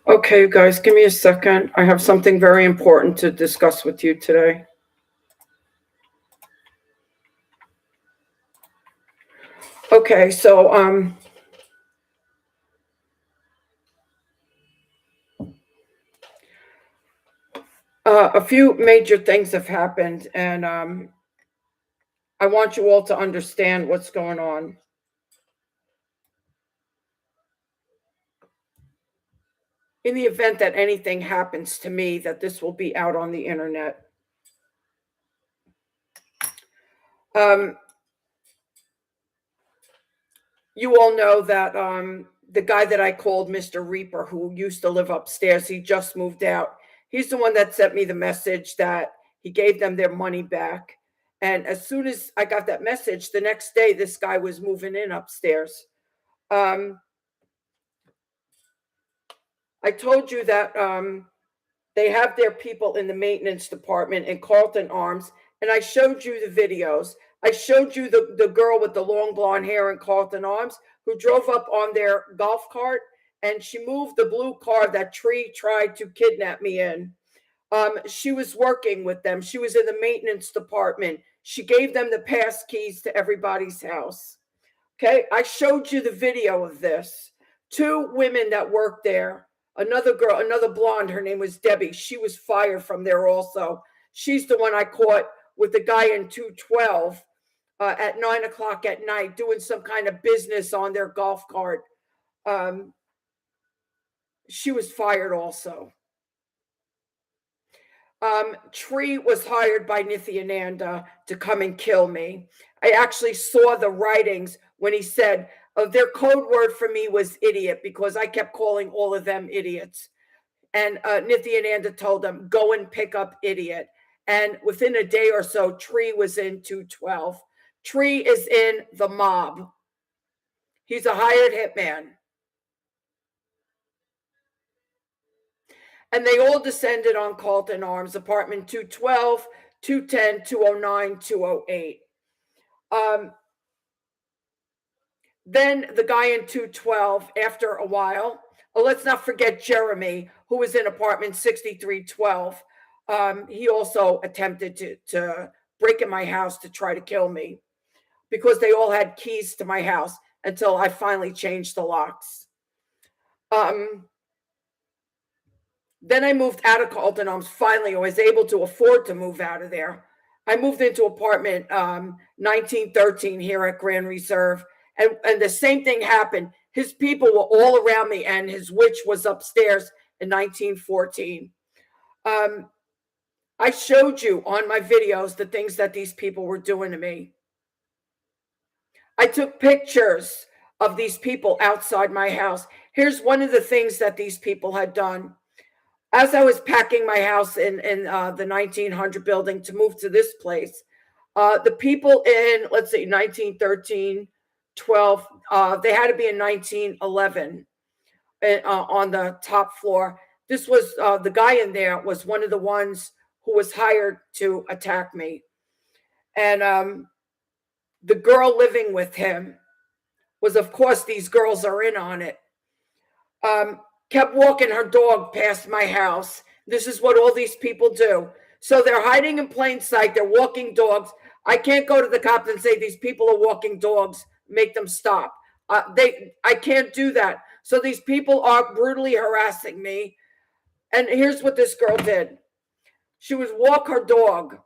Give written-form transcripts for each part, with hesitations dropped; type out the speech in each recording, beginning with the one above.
Okay, you guys, give me a second. I have something very important to discuss with you today. Okay, so a few major things have happened, and I want you all to understand what's going on. In the event that anything happens to me, that this will be out on the internet. Um, you all know that the guy that I called Mr. Reaper, who used to live upstairs, he just moved out. He's the one that sent me the message that he gave them their money back. And as soon as I got that message, the next day, this guy was moving in upstairs. I told you that they have their people in the maintenance department in Carlton Arms, and I showed you the videos. I showed you the girl with the long blonde hair in Carlton Arms who drove up on their golf cart, and she moved the blue car that Tree tried to kidnap me in. She was working with them. She was in the maintenance department. She gave them the pass keys to everybody's house. Okay, I showed you the video of this. Two women that worked there. Another girl, another blonde, her name was Debbie. She was fired from there also. She's the one I caught with the guy in 212 at 9 o'clock at night doing some kind of business on their golf cart. She was fired also. Tree was hired by Nithyananda to come and kill me. I actually saw the writings when he said, their code word for me was idiot because I kept calling all of them idiots. And Nithyananda told them, go and pick up idiot. And within a day or so, Tree was in 212. Tree is in the mob. He's a hired hitman. And they all descended on Carlton Arms, apartment 212, 210, 209, 208. Then the guy in 212, after a while, let's not forget Jeremy, who was in apartment 6312. He also attempted to break in my house to try to kill me because they all had keys to my house until I finally changed the locks. Then I moved out of Carlton Arms. Finally, I was able to afford to move out of there. I moved into apartment 1913 here at Grand Reserve. And the same thing happened. His people were all around me, and his witch was upstairs in 1914. I showed you on my videos the things that these people were doing to me. I took pictures of these people outside my house. Here's one of the things that these people had done. As I was packing my house in the 1900 building to move to this place, the people in, let's see, 1913, 12, they had to be in 1911 on the top floor. This was the guy in there was one of the ones who was hired to attack me. And the girl living with him was, of course, these girls are in on it. Kept walking her dog past my house. This is what all these people do. So they're hiding in plain sight. They're walking dogs. I can't go to the cops and say these people are walking dogs, make them stop. I can't do that. So these people are brutally harassing me. And here's what this girl did. She would walk her dog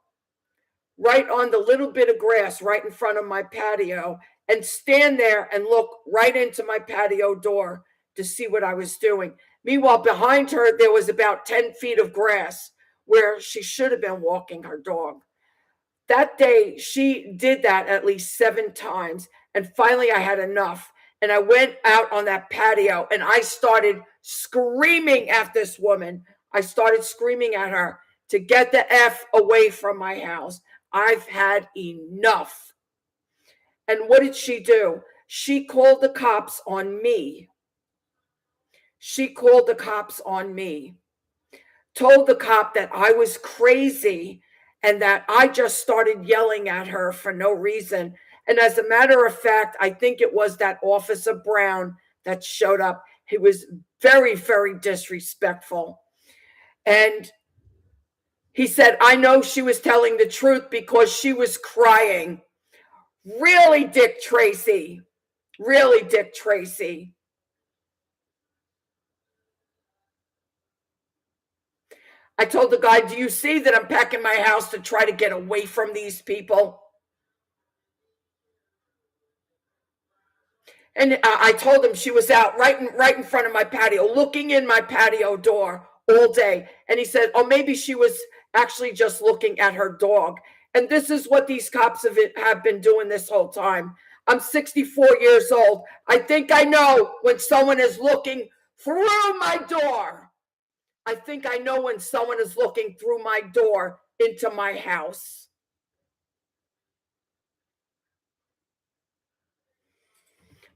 right on the little bit of grass right in front of my patio and stand there and look right into my patio door to see what I was doing. Meanwhile, behind her, there was about 10 feet of grass where she should have been walking her dog. That day, she did that at least 7 times. And finally, I had enough. And I went out on that patio and I started screaming at this woman. I started screaming at her to get the F away from my house. I've had enough. And what did she do? She called the cops on me. She called the cops on me, told the cop that I was crazy and that I just started yelling at her for no reason. And as a matter of fact, I think it was that Officer Brown that showed up. He was very, very disrespectful. And he said, I know she was telling the truth because she was crying. Really, Dick Tracy? Really, Dick Tracy? I told the guy, do you see that I'm packing my house to try to get away from these people? And I told him she was out right in front of my patio, looking in my patio door all day. And he said, oh, maybe she was actually just looking at her dog. And this is what these cops have been doing this whole time. I'm 64 years old. I think I know when someone is looking through my door. I think I know when someone is looking through my door into my house.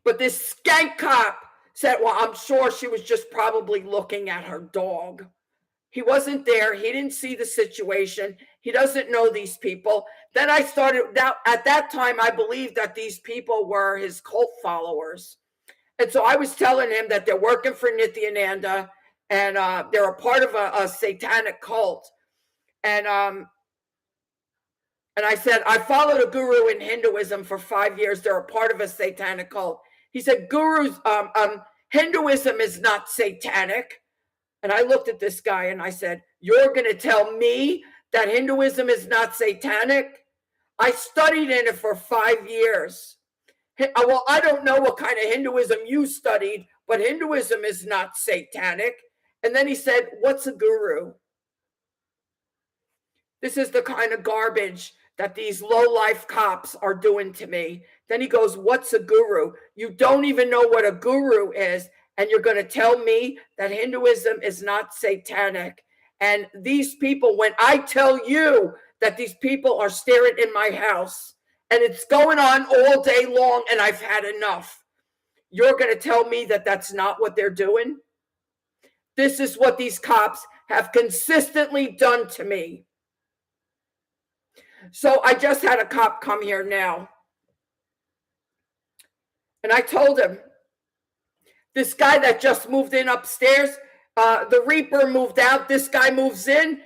But this skank cop said, well, I'm sure she was just probably looking at her dog. He wasn't there. He didn't see the situation. He doesn't know these people. Then I started, now at that time, I believed that these people were his cult followers. And so I was telling him that they're working for Nityananda and they're a part of a satanic cult. And I said, I followed a guru in Hinduism for 5 years. They're a part of a satanic cult. He said, Hinduism is not satanic. And I looked at this guy and I said, you're going to tell me that Hinduism is not satanic? I studied in it for 5 years. Well, I don't know what kind of Hinduism you studied, but Hinduism is not satanic. And then he said, what's a guru? This is the kind of garbage that these low-life cops are doing to me. Then he goes, what's a guru? You don't even know what a guru is, and you're going to tell me that Hinduism is not satanic. And these people, when I tell you that these people are staring in my house, and it's going on all day long, and I've had enough, you're going to tell me that that's not what they're doing? This is what these cops have consistently done to me. So I just had a cop come here now. And I told him, this guy that just moved in upstairs, the Reaper moved out, this guy moves in.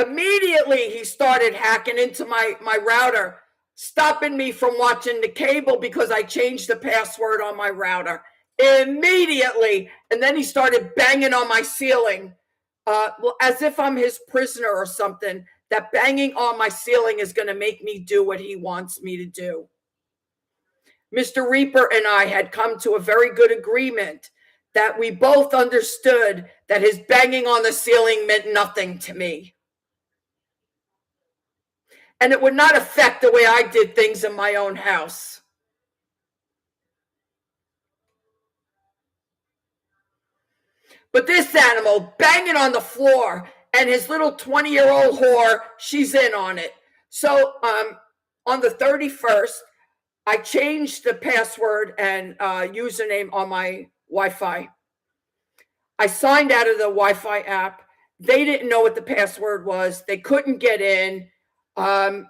Immediately he started hacking into my router, stopping me from watching the cable because I changed the password on my router. Immediately. And then he started banging on my ceiling, as if I'm his prisoner or something. That banging on my ceiling is going to make me do what he wants me to do. Mr. Reaper and I had come to a very good agreement that we both understood that his banging on the ceiling meant nothing to me. And it would not affect the way I did things in my own house. But this animal banging on the floor, and his little 20-year-old whore, she's in on it. So on the 31st, I changed the password and username on my Wi-Fi. I signed out of the Wi-Fi app. They didn't know what the password was. They couldn't get in. And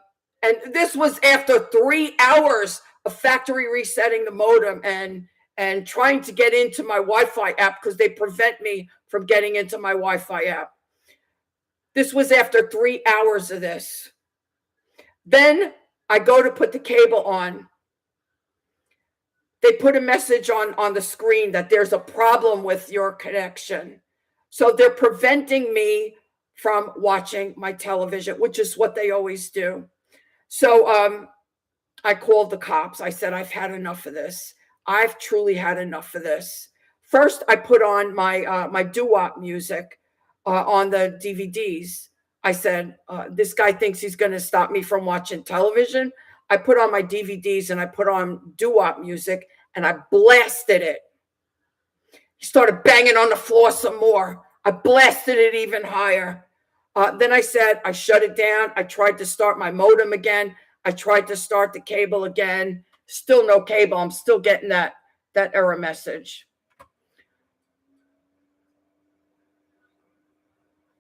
this was after 3 hours of factory resetting the modem and trying to get into my Wi-Fi app because they prevent me from getting into my Wi-Fi app. This was after 3 hours of this. Then I go to put the cable on. They put a message on the screen that there's a problem with your connection. So they're preventing me from watching my television, which is what they always do. So I called the cops. I said, I've had enough of this. I've truly had enough of this. First, I put on my doo-wop music on the DVDs. I said, this guy thinks he's going to stop me from watching television. I put on my DVDs and I put on doo-wop music and I blasted it. He started banging on the floor some more. I blasted it even higher. Then I said, I shut it down. I tried to start my modem again. I tried to start the cable again. Still no cable. I'm still getting that error message.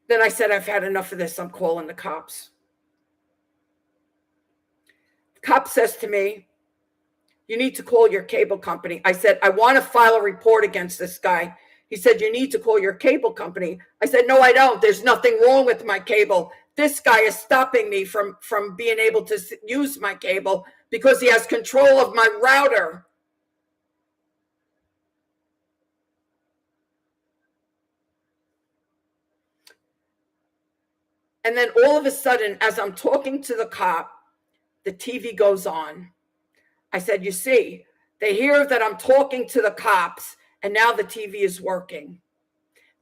Then I said, I've had enough of this. I'm calling the cops. The cop says to me, you need to call your cable company. I said, I want to file a report against this guy. He said, you need to call your cable company. I said, no, I don't. There's nothing wrong with my cable. This guy is stopping me from being able to use my cable because he has control of my router. And then all of a sudden, as I'm talking to the cop, the TV goes on. I said, you see, they hear that I'm talking to the cops, and now the TV is working.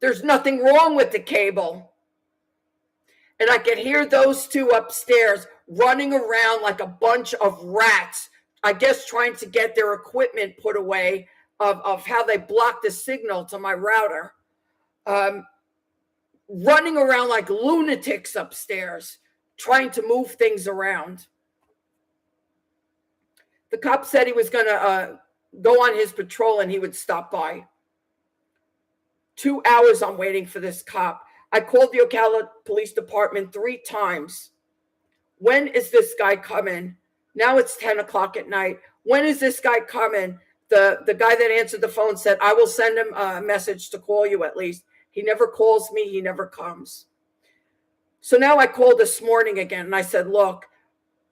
There's nothing wrong with the cable. And I could hear those two upstairs running around like a bunch of rats, I guess trying to get their equipment put away of how they blocked the signal to my router. Running around like lunatics upstairs, trying to move things around. The cop said he was going to go on his patrol and he would stop by. 2 hours I'm waiting for this cop. I called the Ocala Police Department 3 times. When is this guy coming? Now it's 10 o'clock at night. When is this guy coming? The guy that answered the phone said, I will send him a message to call you at least. He never calls me. He never comes. So now I called this morning again and I said, look,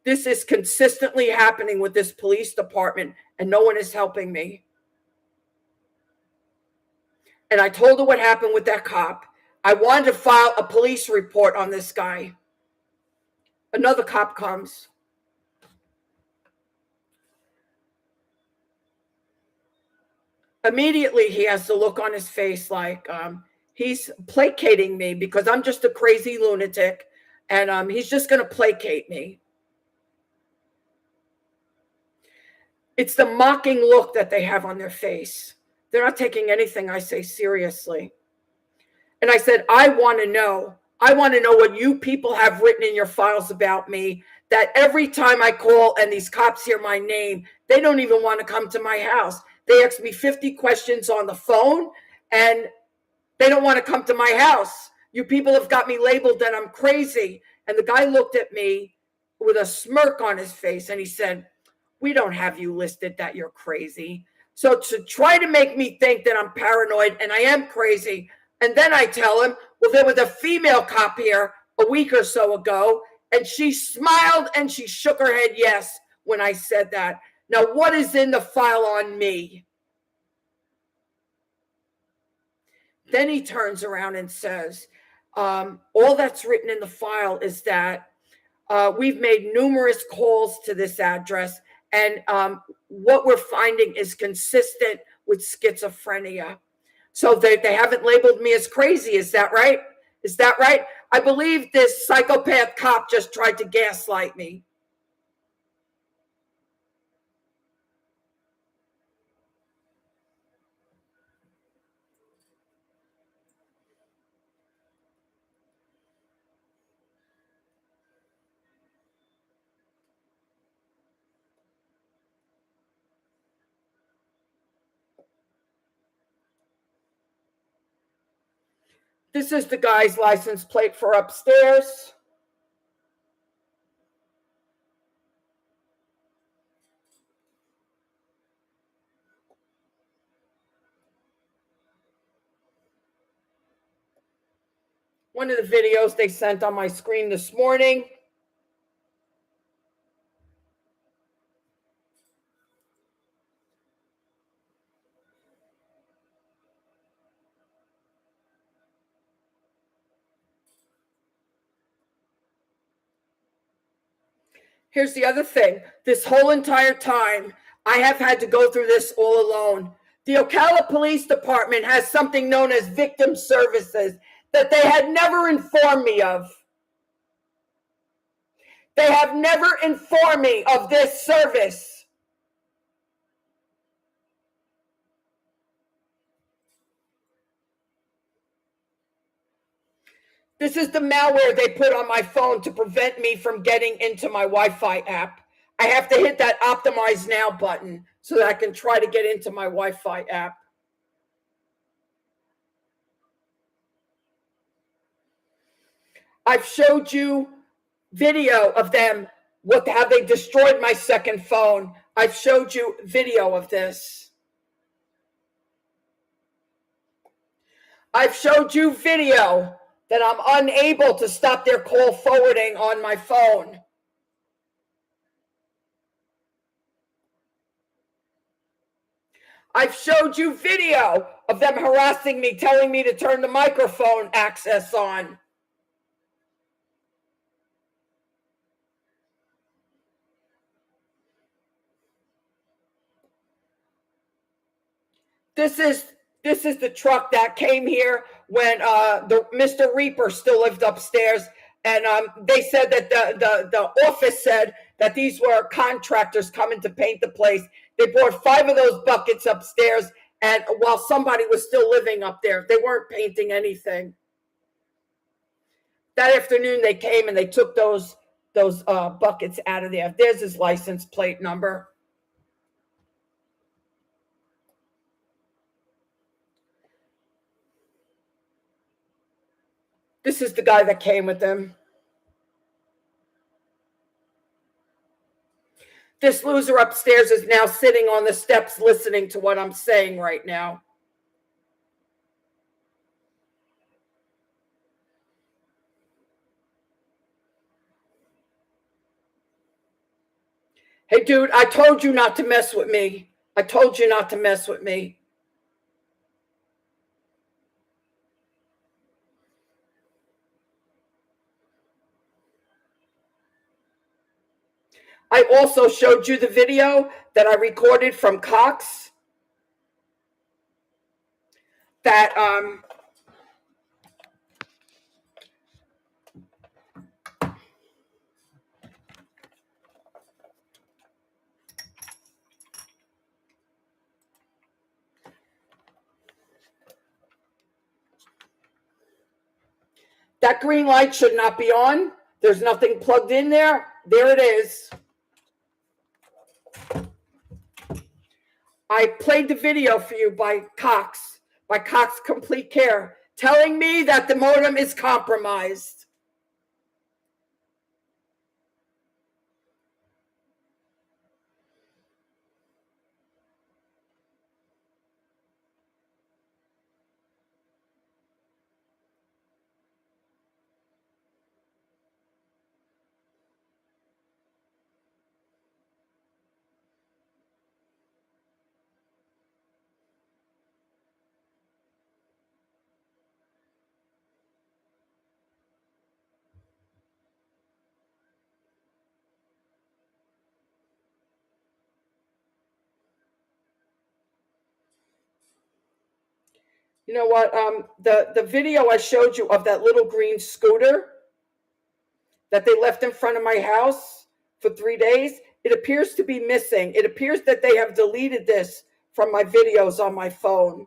this is consistently happening with this police department and no one is helping me. And I told her what happened with that cop. I wanted to file a police report on this guy. Another cop comes. Immediately, he has the look on his face like he's placating me because I'm just a crazy lunatic and he's just going to placate me. It's the mocking look that they have on their face. They're not taking anything I say seriously. And I said, I want to know what you people have written in your files about me, that every time I call and these cops hear my name, they don't even want to come to my house. They ask me 50 questions on the phone and they don't want to come to my house. You people have got me labeled that I'm crazy. And the guy looked at me with a smirk on his face and he said, we don't have you listed that you're crazy. So to try to make me think that I'm paranoid and I am crazy, and then I tell him, well, there was a female cop here a week or so ago, and she smiled and she shook her head yes when I said that. Now, what is in the file on me? Then he turns around and says, all that's written in the file is that we've made numerous calls to this address, and what we're finding is consistent with schizophrenia. So they haven't labeled me as crazy. Is that right? Is that right? I believe this psychopath cop just tried to gaslight me. This is the guy's license plate for upstairs. One of the videos they sent on my screen this morning. Here's the other thing. This whole entire time, I have had to go through this all alone. The Ocala Police Department has something known as victim services that they had never informed me of. They have never informed me of this service. This is the malware they put on my phone to prevent me from getting into my Wi-Fi app. I have to hit that Optimize Now button so that I can try to get into my Wi-Fi app. I've showed you video of them, how they destroyed my second phone. I've showed you video of this. I've showed you video that I'm unable to stop their call forwarding on my phone. I've showed you video of them harassing me, telling me to turn the microphone access on. This is the truck that came here when the Mr. Reaper still lived upstairs, and they said that the office said that these were contractors coming to paint the place. They brought 5 of those buckets upstairs, and while somebody was still living up there, they weren't painting anything. That afternoon, they came and they took those buckets out of there. There's his license plate number. This is the guy that came with them. This loser upstairs is now sitting on the steps listening to what I'm saying right now. Hey, dude, I told you not to mess with me. I told you not to mess with me. I also showed you the video that I recorded from Cox. That that green light should not be on. There's nothing plugged in there. There it is. I played the video for you by Cox Complete Care, telling me that the modem is compromised. You know what? The video I showed you of that little green scooter that they left in front of my house for 3 days, it appears to be missing. It appears that they have deleted this from my videos on my phone.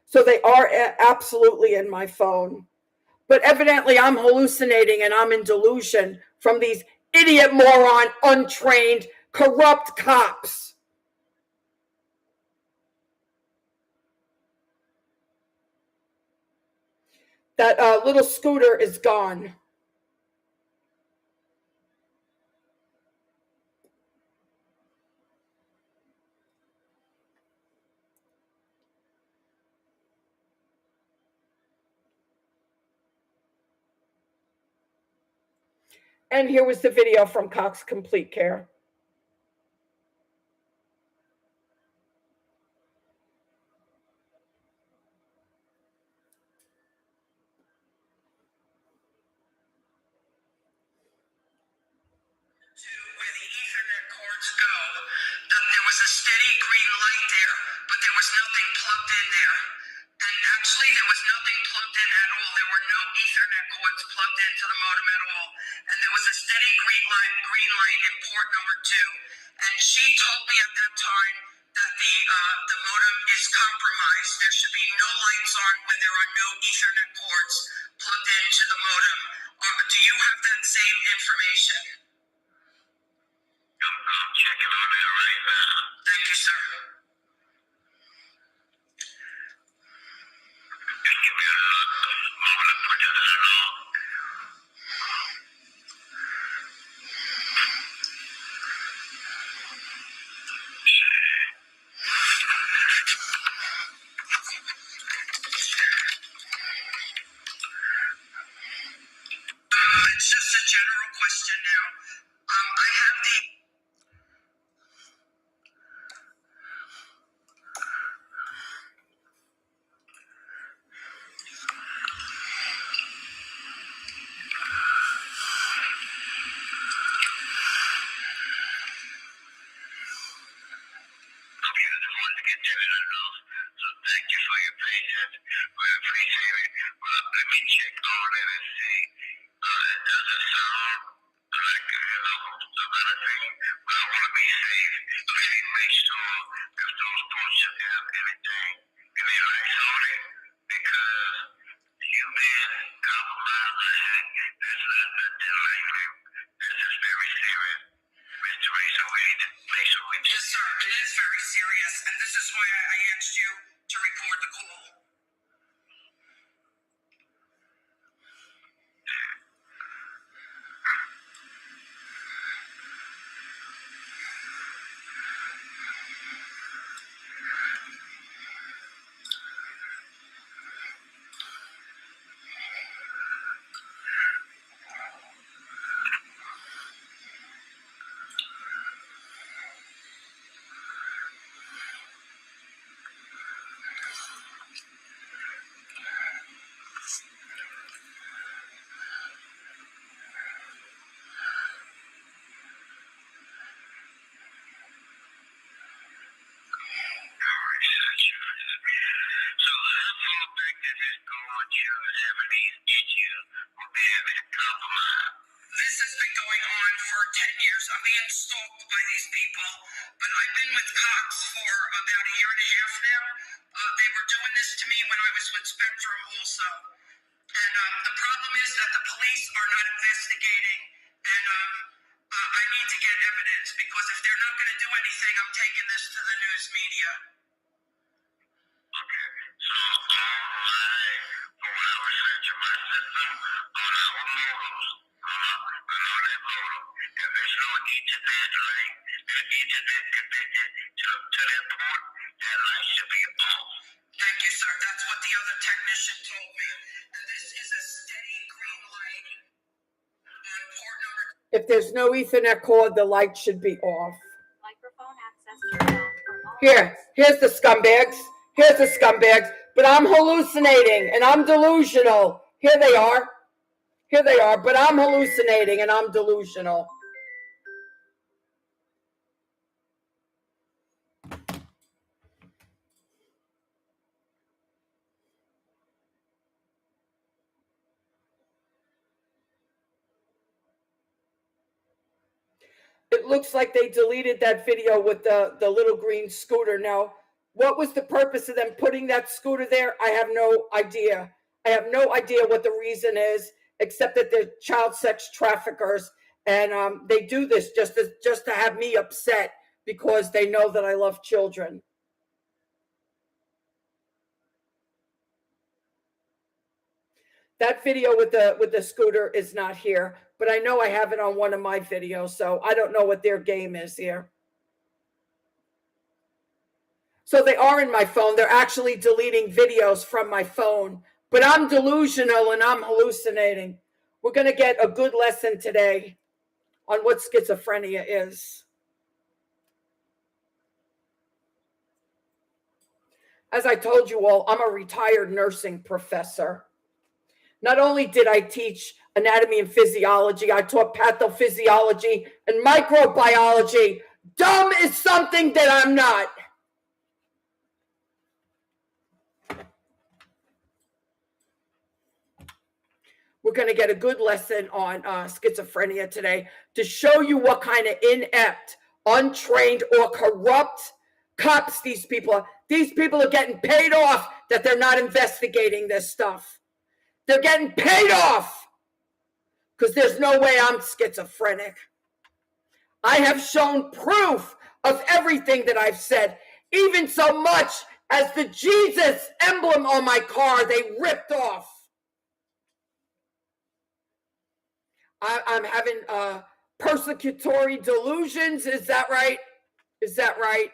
So they are absolutely in my phone. But evidently I'm hallucinating and I'm in delusion from these idiot, moron, untrained, corrupt cops. That little scooter is gone. And here was the video from Cox Complete Care. Where the Ethernet cords go, there was a steady green light there, but there was nothing plugged in there. And actually, there was nothing plugged in at all. There were no Ethernet cords plugged into the modem at all. And there was a steady green light in port number 2. And she told me at that time that the modem is compromised. There should be no lights on when there are no Ethernet cords plugged into the modem. Do you have that same information? I'm checking on it right now. Thank you, sir. Just give me a moment to put it in and all. question now. I have the thank you for your patience. We appreciate it. Well, let me check all that and see. It doesn't sound like, the better thing, but I want to be safe. Let me make sure if those portions have anything, any lights on it, because you've been compromised. This is nothing like it. This is very serious. Mr. Rachel, we need to make sure we just... Yes, sir. It is very serious, and this is why I asked you to record the call. This has been going on for 10 years. I'm being stalked by these people, but I've been with cops for about a year and a half now. They were doing this to me when I was with Spectrum also. And the problem is that the police are not investigating, and I need to get evidence, because if they're not going to do anything, I'm taking this to the news media. Okay, so when I was searching my system on our modems, on that modem, if there's no Ethernet link, the Ethernet connected to that port, that light should be off. Thank you, sir. That's what the other technician told me. And this is a steady green light on port number. If there's no Ethernet cord, the light should be off. Microphone access turned on for all. Here's the scumbags. Here's the scumbags. But I'm hallucinating and I'm delusional. Here they are. Here they are. But I'm hallucinating and I'm delusional. It looks like they deleted that video with the little green scooter. Now, what was the purpose of them putting that scooter there? I have no idea. I have no idea what the reason is, except that they're child sex traffickers, and they do this just to have me upset because they know that I love children. That video with the scooter is not here, but I know I have it on one of my videos, so I don't know what their game is here. So they are in my phone. They're actually deleting videos from my phone, but I'm delusional and I'm hallucinating. We're going to get a good lesson today on what schizophrenia is. As I told you all, I'm a retired nursing professor. Not only did I teach anatomy and physiology, I taught pathophysiology and microbiology. Dumb is something that I'm not. We're going to get a good lesson on schizophrenia today to show you what kind of inept, untrained, or corrupt cops these people are. These people are getting paid off that they're not investigating this stuff. They're getting paid off because there's no way I'm schizophrenic. I have shown proof of everything that I've said, even so much as the Jesus emblem on my car, they ripped off. I'm having persecutory delusions. Is that right? Is that right?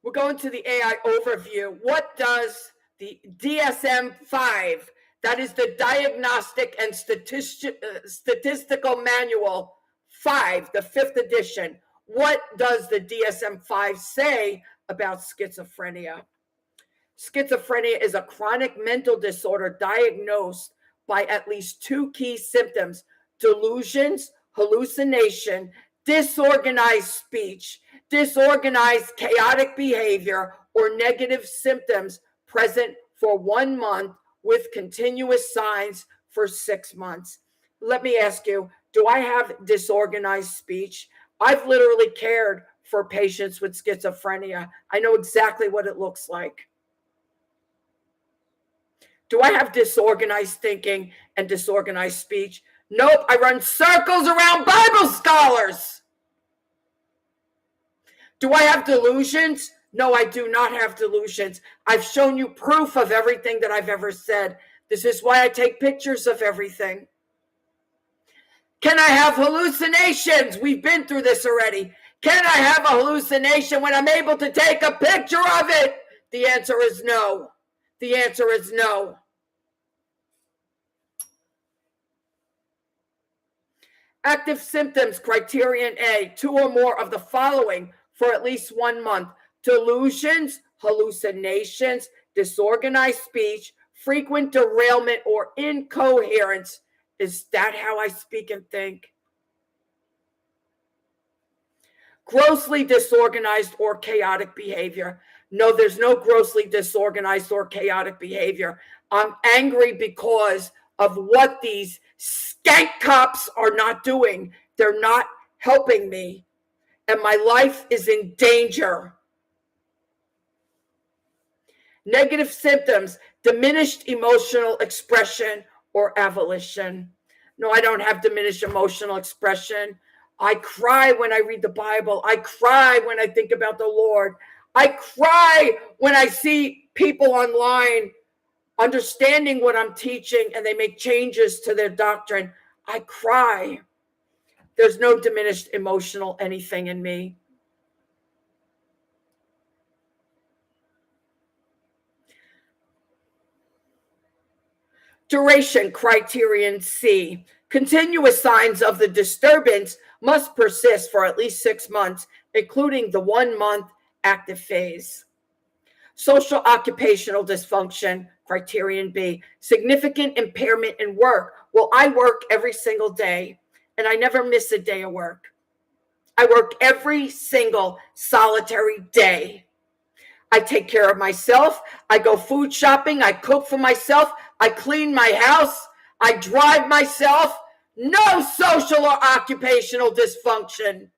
We're go into the AI overview. What does the DSM-5, that is the Diagnostic and Statistical Manual 5, the 5th edition, what does the DSM-5 say about schizophrenia? Schizophrenia is a chronic mental disorder diagnosed by at least 2 key symptoms: delusions, hallucination, disorganized speech, disorganized chaotic behavior, or negative symptoms present for 1 month with continuous signs for 6 months. Let me ask you, do I have disorganized speech? I've literally cared for patients with schizophrenia. I know exactly what it looks like. Do I have disorganized thinking and disorganized speech? Nope, I run circles around Bible scholars. Do I have delusions? No, I do not have delusions. I've shown you proof of everything that I've ever said. This is why I take pictures of everything. Can I have hallucinations? We've been through this already. Can I have a hallucination when I'm able to take a picture of it? The answer is no. The answer is no. Active symptoms, criterion A, 2 or more of the following for at least 1 month: delusions, hallucinations, disorganized speech, frequent derailment or incoherence. Is that how I speak and think? Grossly disorganized or chaotic behavior. No, there's no grossly disorganized or chaotic behavior. I'm angry because of what these skank cops are not doing. They're not helping me, and my life is in danger. Negative symptoms, diminished emotional expression or avolition. No, I don't have diminished emotional expression. I cry when I read the Bible. I cry when I think about the Lord. I cry when I see people online understanding what I'm teaching and they make changes to their doctrine. I cry. There's no diminished emotional anything in me. Duration, criterion C. Continuous signs of the disturbance must persist for at least 6 months, including the 1-month active phase. Social occupational dysfunction, criterion B. Significant impairment in work. Well, I work every single day, and I never miss a day of work. I work every single solitary day. I take care of myself. I go food shopping. I cook for myself. I clean my house. I drive myself. No social or occupational dysfunction.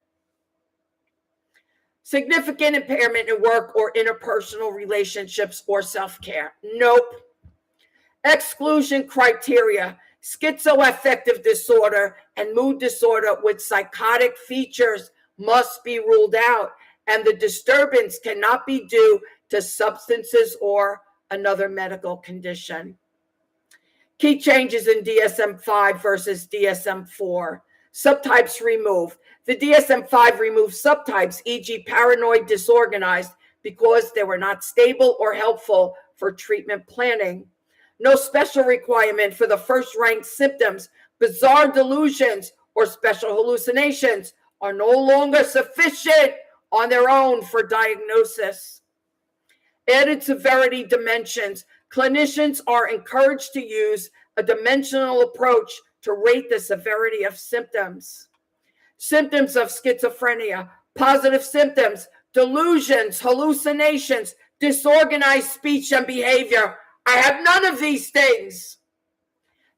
Significant impairment in work or interpersonal relationships or self-care. Nope. Exclusion criteria. Schizoaffective disorder and mood disorder with psychotic features must be ruled out, and the disturbance cannot be due to substances or another medical condition. Key changes in DSM-5 versus DSM-4. Subtypes removed. The DSM-5 removed subtypes, e.g. paranoid, disorganized, because they were not stable or helpful for treatment planning. No special requirement for the first-ranked symptoms. Bizarre delusions or special hallucinations are no longer sufficient on their own for diagnosis. Added severity dimensions. Clinicians are encouraged to use a dimensional approach to rate the severity of symptoms. Symptoms of schizophrenia. Positive symptoms, delusions, hallucinations, disorganized speech and behavior. I have none of these things.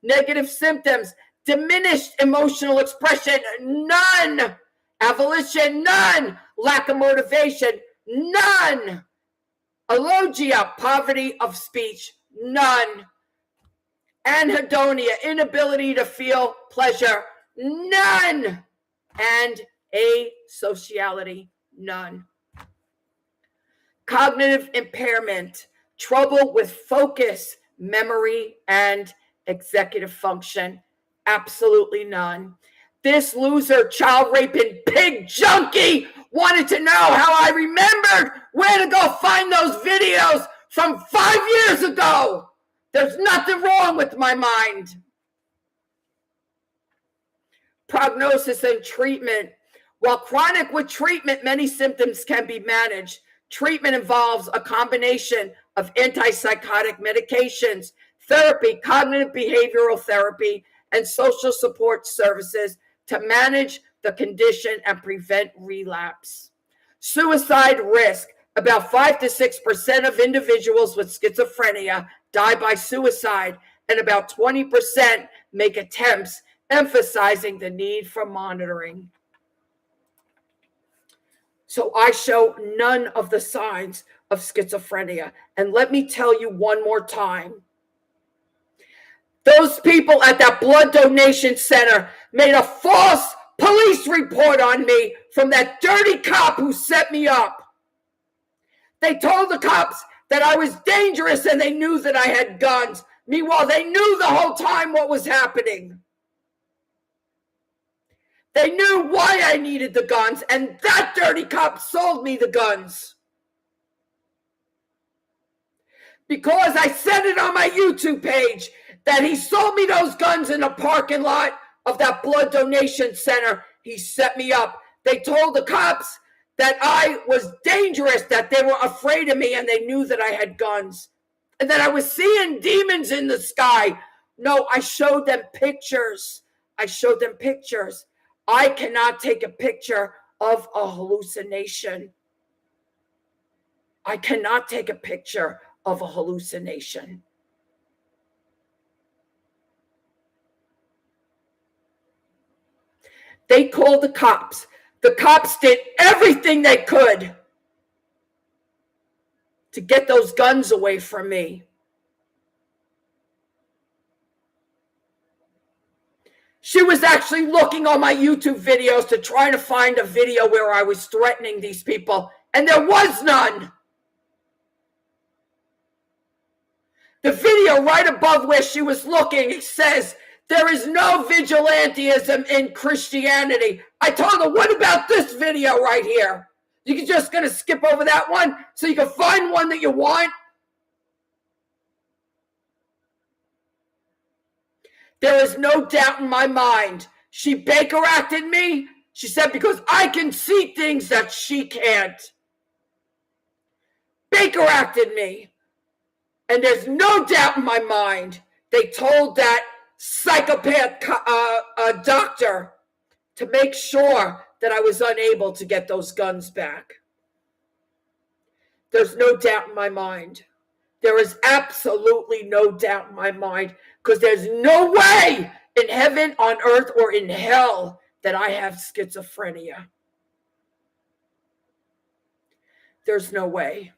Negative symptoms, diminished emotional expression, none. Avolition, none. Lack of motivation, none. Alogia, poverty of speech, none. Anhedonia, inability to feel pleasure, none. And asociality, none. Cognitive impairment, trouble with focus, memory, and executive function, absolutely none. This loser, child raping, pig junkie wanted to know how I remembered where to go find those videos from 5 years ago. There's nothing wrong with my mind. Prognosis and treatment. While chronic with treatment, many symptoms can be managed. Treatment involves a combination of antipsychotic medications, therapy, cognitive behavioral therapy, and social support services to manage the condition and prevent relapse. Suicide risk. About 5 to 6% of individuals with schizophrenia die by suicide, and about 20% make attempts, emphasizing the need for monitoring. So I show none of the signs of schizophrenia. And let me tell you one more time. Those people at that blood donation center made a false police report on me from that dirty cop who set me up. They told the cops that I was dangerous and they knew that I had guns. Meanwhile, they knew the whole time what was happening. They knew why I needed the guns, and that dirty cop sold me the guns. Because I said it on my YouTube page that he sold me those guns in the parking lot of that blood donation center. He set me up. They told the cops that I was dangerous, that they were afraid of me, and they knew that I had guns, and that I was seeing demons in the sky. No, I showed them pictures. I cannot take a picture of a hallucination. I cannot take a picture of a hallucination. They called the cops. The cops did everything they could to get those guns away from me. She was actually looking on my YouTube videos to try to find a video where I was threatening these people, and there was none. The video right above where she was looking, it says, there is no vigilantism in Christianity. I told her, what about this video right here? You're just going to skip over that one so you can find one that you want? There is no doubt in my mind. She Baker acted me. She said, because I can see things that she can't. Baker acted me. And there's no doubt in my mind. They told that psychopath doctor to make sure that I was unable to get those guns back. There's no doubt in my mind. There is absolutely no doubt in my mind, because there's no way in heaven, on earth, or in hell that I have schizophrenia. There's no way.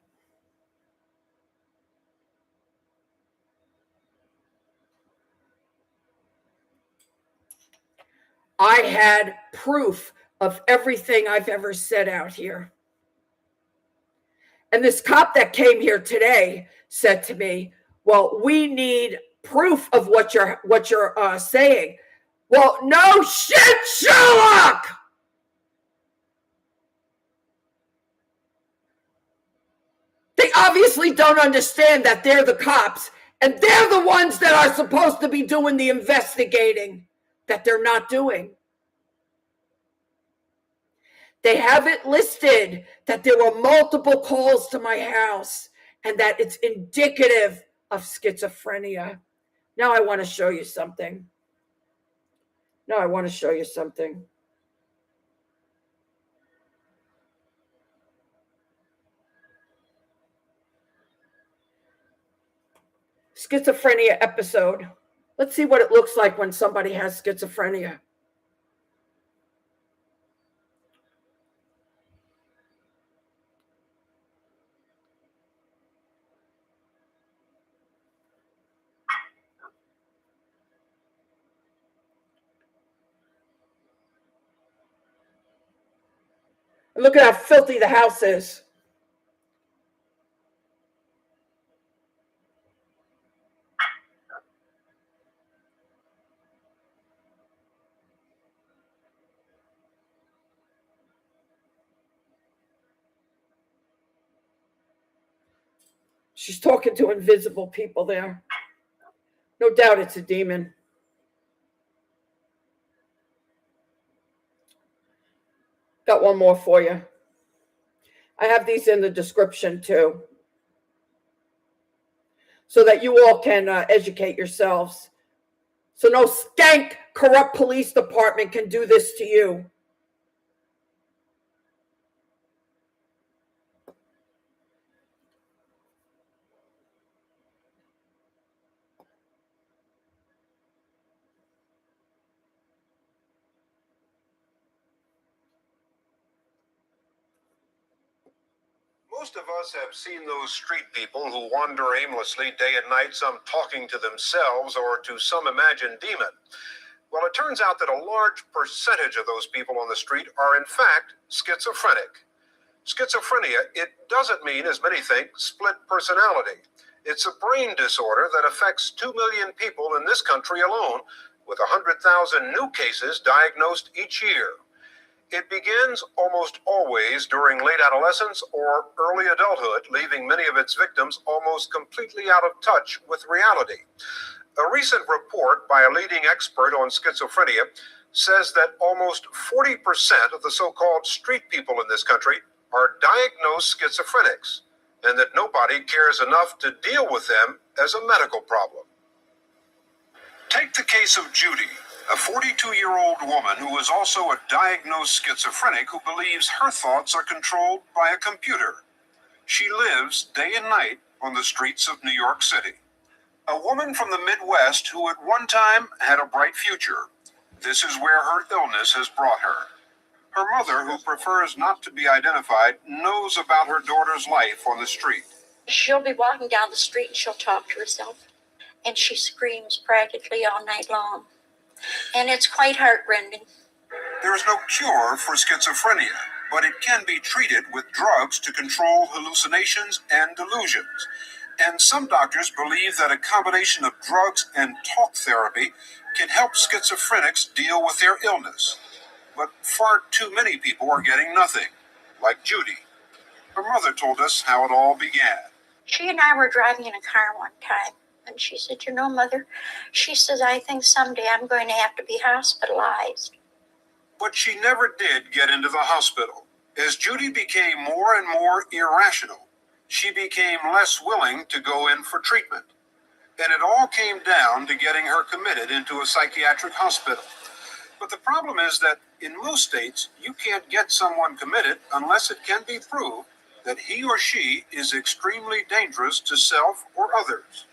I had proof of everything I've ever said out here. And this cop that came here today said to me, well, we need proof of what you're saying. Well, no shit, Sherlock! They obviously don't understand that they're the cops, and they're the ones that are supposed to be doing the investigating that they're not doing. They have it listed that there were multiple calls to my house and that it's indicative of schizophrenia. Now I want to show you something. Schizophrenia episode. Let's see what it looks like when somebody has schizophrenia. Look at how filthy the house is. She's talking to invisible people there. No doubt it's a demon. Got one more for you. I have these in the description too, so that you all can educate yourselves. So no skank, corrupt police department can do this to you. Most of us have seen those street people who wander aimlessly day and night, some talking to themselves or to some imagined demon. Well, it turns out that a large percentage of those people on the street are in fact schizophrenic. Schizophrenia, it doesn't mean, as many think, split personality. It's a brain disorder that affects 2 million people in this country alone, with 100,000 new cases diagnosed each year. It begins almost always during late adolescence or early adulthood, leaving many of its victims almost completely out of touch with reality. A recent report by a leading expert on schizophrenia says that almost 40% of the so-called street people in this country are diagnosed schizophrenics, and that nobody cares enough to deal with them as a medical problem. Take the case of Judy, a 42-year-old woman who is also a diagnosed schizophrenic who believes her thoughts are controlled by a computer. She lives day and night on the streets of New York City. A woman from the Midwest who at one time had a bright future. This is where her illness has brought her. Her mother, who prefers not to be identified, knows about her daughter's life on the street. She'll be walking down the street and she'll talk to herself. And she screams practically all night long. And it's quite heartrending. There is no cure for schizophrenia, but it can be treated with drugs to control hallucinations and delusions. And some doctors believe that a combination of drugs and talk therapy can help schizophrenics deal with their illness. But far too many people are getting nothing, like Judy. Her mother told us how it all began. She and I were driving in a car one time, and she said, "You know, Mother," she says, "I think someday I'm going to have to be hospitalized." But she never did get into the hospital. As Judy became more and more irrational, she became less willing to go in for treatment. And it all came down to getting her committed into a psychiatric hospital. But the problem is that in most states, you can't get someone committed unless it can be proved that he or she is extremely dangerous to self or others.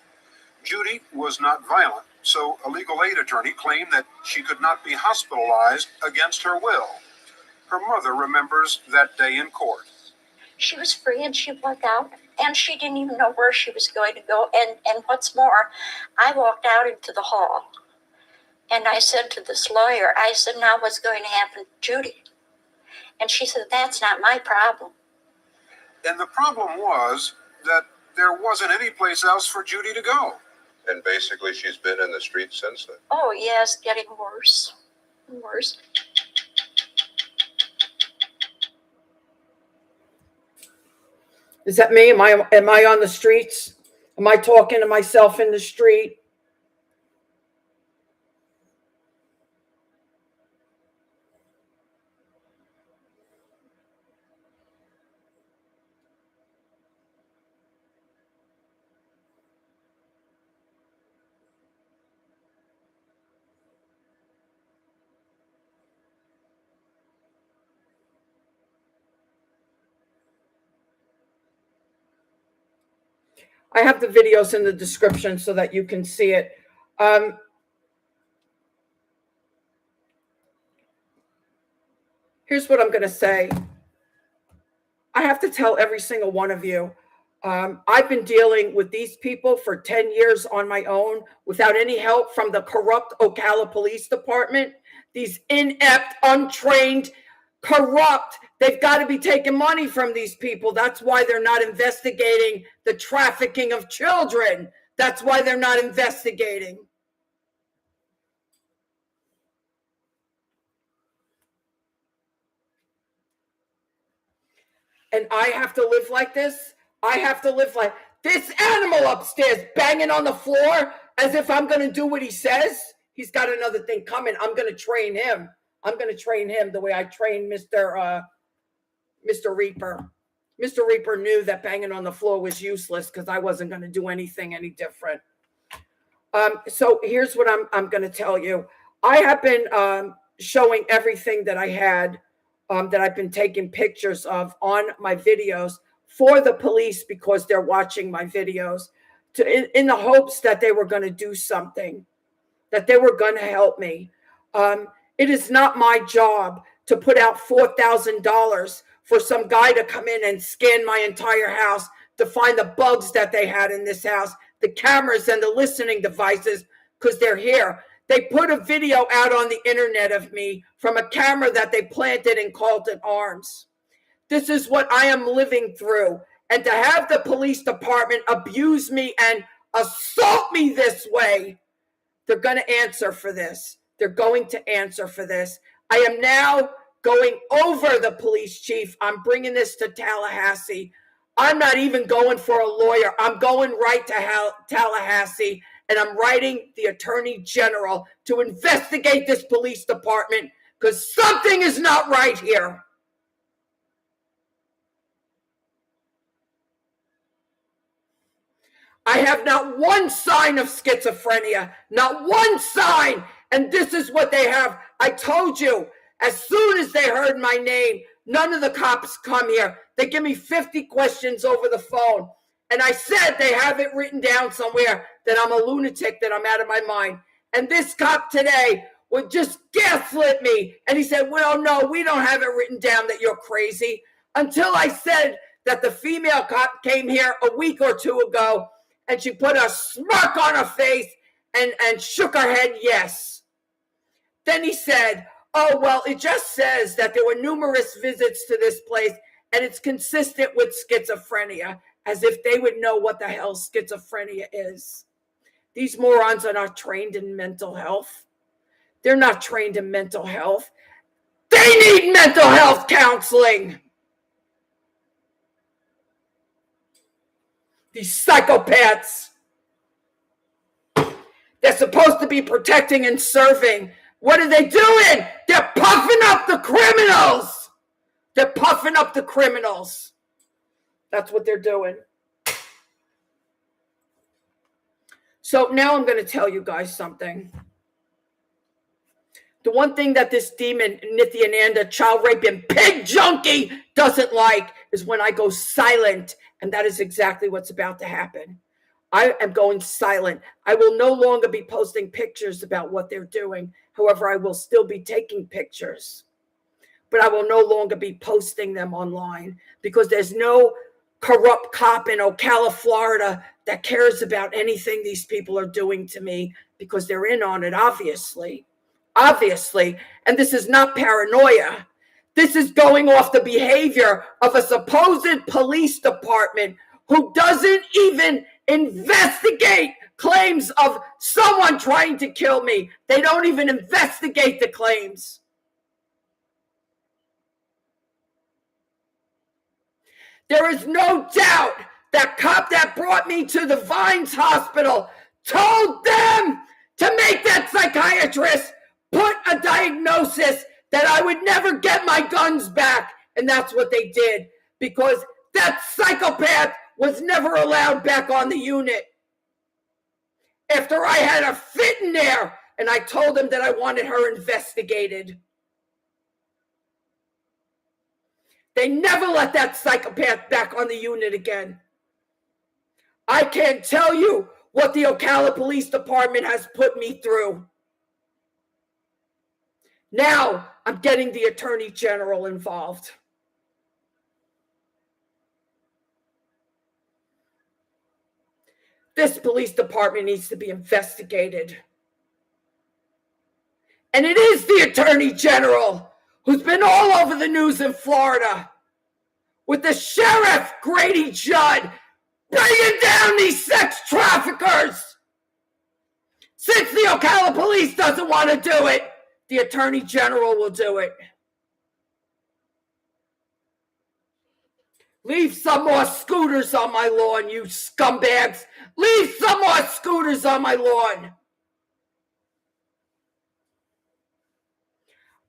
Judy was not violent, so a legal aid attorney claimed that she could not be hospitalized against her will. Her mother remembers that day in court. She was free and she walked out, and she didn't even know where she was going to go. And what's more, I walked out into the hall. And I said to this lawyer, I said, "Now what's going to happen to Judy?" And she said, "That's not my problem." And the problem was that there wasn't any place else for Judy to go. And basically she's been in the streets since then. Oh, yes, getting worse and worse. Is that me? Am I on the streets? Am I talking to myself in the street? I have the videos in the description so that you can see it. Here's what I'm going to say. I have to tell every single one of you, I've been dealing with these people for 10 years on my own without any help from the corrupt Ocala Police Department. These inept, untrained, corrupt, they've got to be taking money from these people. That's why they're not investigating the trafficking of children. That's why they're not investigating. And I have to live like this. I have to live like This animal upstairs banging on the floor as if I'm going to do what he says. He's got another thing coming. I'm going to train him. I'm going to train him the way I trained Mr. Reaper. Mr. Reaper knew that banging on the floor was useless because I wasn't going to do anything any different. So here's what I'm going to tell you. I have been showing everything that I had, that I've been taking pictures of on my videos for the police because they're watching my videos in the hopes that they were going to do something, that they were going to help me. It is not my job to put out $4,000 for some guy to come in and scan my entire house to find the bugs that they had in this house, the cameras and the listening devices, because they're here. They put a video out on the internet of me from a camera that they planted in Carlton Arms. This is what I am living through. And to have the police department abuse me and assault me this way, they're going to answer for this. They're going to answer for this. I am now going over the police chief. I'm bringing this to Tallahassee. I'm not even going for a lawyer. I'm going right to Tallahassee, and I'm writing the attorney general to investigate this police department because something is not right here. I have not one sign of schizophrenia, not one sign. And this is what they have. I told you, as soon as they heard my name, none of the cops come here. They give me 50 questions over the phone. And I said they have it written down somewhere that I'm a lunatic, that I'm out of my mind. And this cop today would just gaslit me. And he said, well, no, we don't have it written down that you're crazy. Until I said that the female cop came here a week or two ago, and she put a smirk on her face and shook her head yes. Then he said, oh, well, it just says that there were numerous visits to this place, and it's consistent with schizophrenia, as if they would know what the hell schizophrenia is. These morons are not trained in mental health. They're not trained in mental health. They need mental health counseling. These psychopaths. They're supposed to be protecting and serving. What are they doing? They're puffing up the criminals. They're puffing up the criminals. That's what they're doing. So now I'm going to tell you guys something. The one thing that this demon, Nithyananda, child raping pig junkie, doesn't like is when I go silent. And that is exactly what's about to happen. I am going silent. I will no longer be posting pictures about what they're doing. However, I will still be taking pictures. But I will no longer be posting them online because there's no corrupt cop in Ocala, Florida that cares about anything these people are doing to me because they're in on it, obviously. Obviously. And this is not paranoia. This is going off the behavior of a supposed police department who doesn't even investigate claims of someone trying to kill me. They don't even investigate the claims. There is no doubt that cop that brought me to the Vines Hospital told them to make that psychiatrist put a diagnosis that I would never get my guns back. And that's what they did, because that psychopath was never allowed back on the unit. After I had a fit in there and I told him that I wanted her investigated. They never let that psychopath back on the unit again. I can't tell you what the Ocala Police Department has put me through. Now I'm getting the Attorney General involved. This police department needs to be investigated. And it is the Attorney General who's been all over the news in Florida with the Sheriff Grady Judd bringing down these sex traffickers. Since the Ocala police doesn't want to do it, the Attorney General will do it. Leave some more scooters on my lawn, you scumbags. Leave some more scooters on my lawn.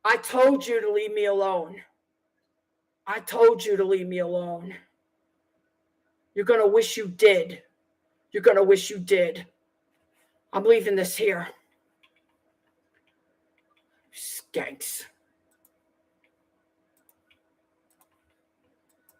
I told you to leave me alone. I told you to leave me alone. You're going to wish you did. You're going to wish you did. I'm leaving this here. Skanks.